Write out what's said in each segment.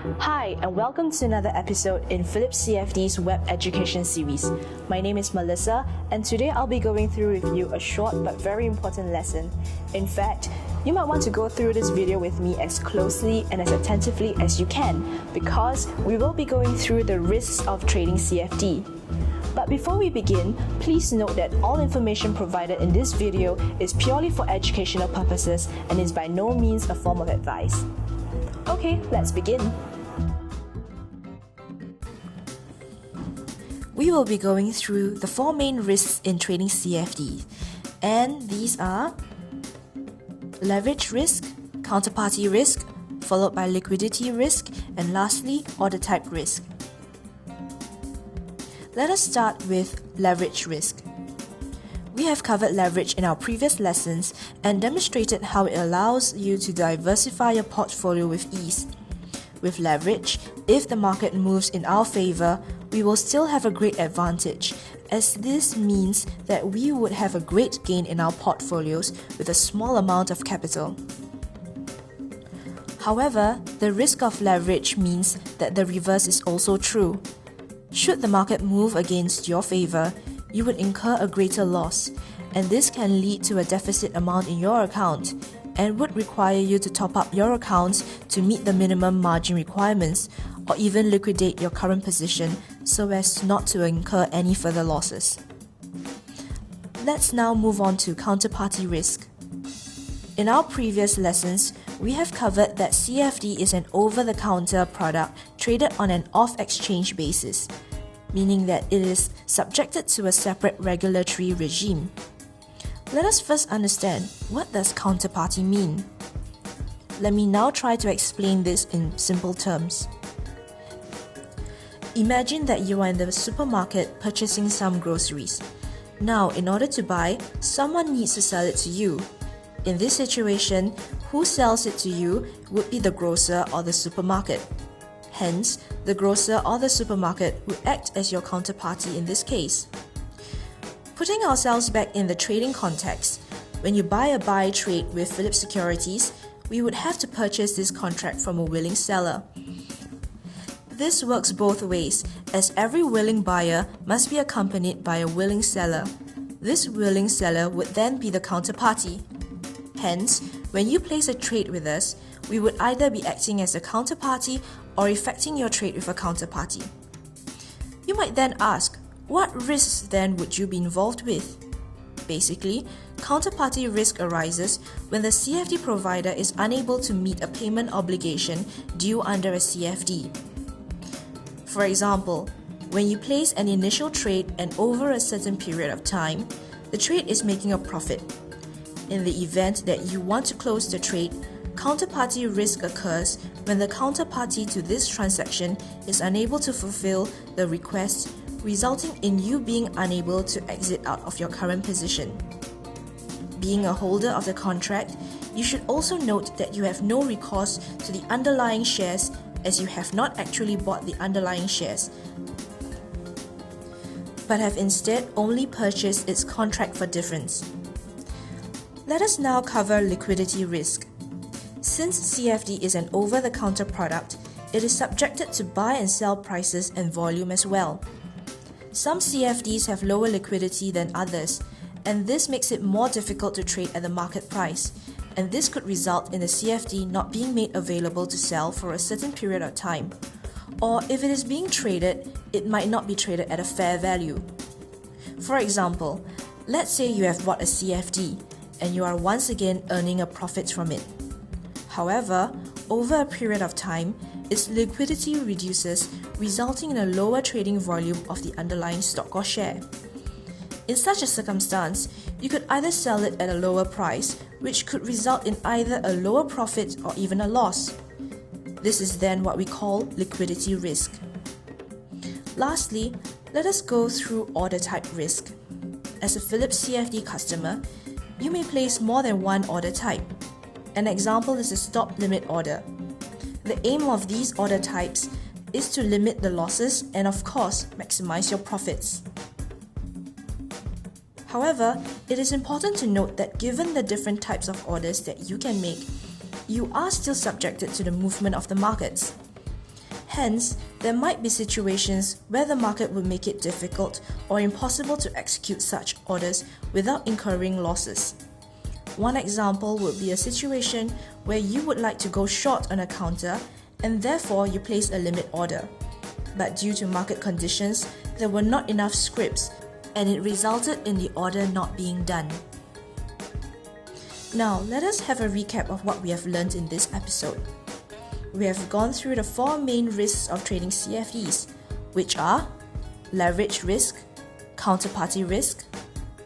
Hi, and welcome to another episode in Phillip CFD's web education series. My name is Melissa, and today I'll be going through with you a short but very important lesson. In fact, you might want to go through this video with me as closely and as attentively as you can, because we will be going through the risks of trading CFD. But before we begin, please note that all information provided in this video is purely for educational purposes and is by no means a form of advice. Okay, let's begin. We will be going through the four main risks in trading CFD, and these are leverage risk, counterparty risk, followed by liquidity risk, and lastly, order type risk. Let us start with leverage risk. We have covered leverage in our previous lessons and demonstrated how it allows you to diversify your portfolio with ease. With leverage, if the market moves in our favor, we will still have a great advantage, as this means that we would have a great gain in our portfolios with a small amount of capital. However, the risk of leverage means that the reverse is also true. Should the market move against your favor, you would incur a greater loss, and this can lead to a deficit amount in your account and would require you to top up your accounts to meet the minimum margin requirements or even liquidate your current position so as not to incur any further losses. Let's now move on to counterparty risk. In our previous lessons, we have covered that CFD is an over-the-counter product traded on an off-exchange basis, meaning that it is subjected to a separate regulatory regime. Let us first understand, what does counterparty mean? Let me now try to explain this in simple terms. Imagine that you are in the supermarket purchasing some groceries. Now, in order to buy, someone needs to sell it to you. In this situation, who sells it to you would be the grocer or the supermarket. Hence, the grocer or the supermarket would act as your counterparty in this case. Putting ourselves back in the trading context, when you buy a buy trade with Phillip Securities, we would have to purchase this contract from a willing seller. This works both ways, as every willing buyer must be accompanied by a willing seller. This willing seller would then be the counterparty. Hence, when you place a trade with us, we would either be acting as a counterparty or effecting your trade with a counterparty. You might then ask, what risks then would you be involved with? Basically, counterparty risk arises when the CFD provider is unable to meet a payment obligation due under a CFD. For example, when you place an initial trade and over a certain period of time, the trade is making a profit. In the event that you want to close the trade, counterparty risk occurs when the counterparty to this transaction is unable to fulfill the request, resulting in you being unable to exit out of your current position. Being a holder of the contract, you should also note that you have no recourse to the underlying shares, as you have not actually bought the underlying shares, but have instead only purchased its contract for difference. Let us now cover liquidity risk. Since CFD is an over-the-counter product, it is subjected to buy and sell prices and volume as well. Some CFDs have lower liquidity than others, and this makes it more difficult to trade at the market price, and this could result in the CFD not being made available to sell for a certain period of time. Or if it is being traded, it might not be traded at a fair value. For example, let's say you have bought a CFD, and you are once again earning a profit from it. However, over a period of time, its liquidity reduces, resulting in a lower trading volume of the underlying stock or share. In such a circumstance, you could either sell it at a lower price, which could result in either a lower profit or even a loss. This is then what we call liquidity risk. Lastly, let us go through order type risk. As a Phillip CFD customer, you may place more than one order type. An example is a stop limit order. The aim of these order types is to limit the losses and, of course, maximize your profits. However, it is important to note that given the different types of orders that you can make, you are still subjected to the movement of the markets. Hence, there might be situations where the market would make it difficult or impossible to execute such orders without incurring losses. One example would be a situation where you would like to go short on a counter and therefore you place a limit order. But due to market conditions, there were not enough scripts and it resulted in the order not being done. Now, let us have a recap of what we have learned in this episode. We have gone through the 4 main risks of trading CFDs, which are leverage risk, counterparty risk,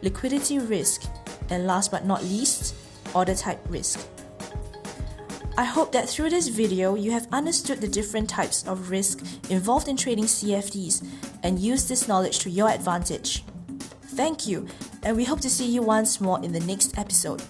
liquidity risk, and last but not least, order type risk. I hope that through this video, you have understood the different types of risk involved in trading CFDs and used this knowledge to your advantage. Thank you, and we hope to see you once more in the next episode.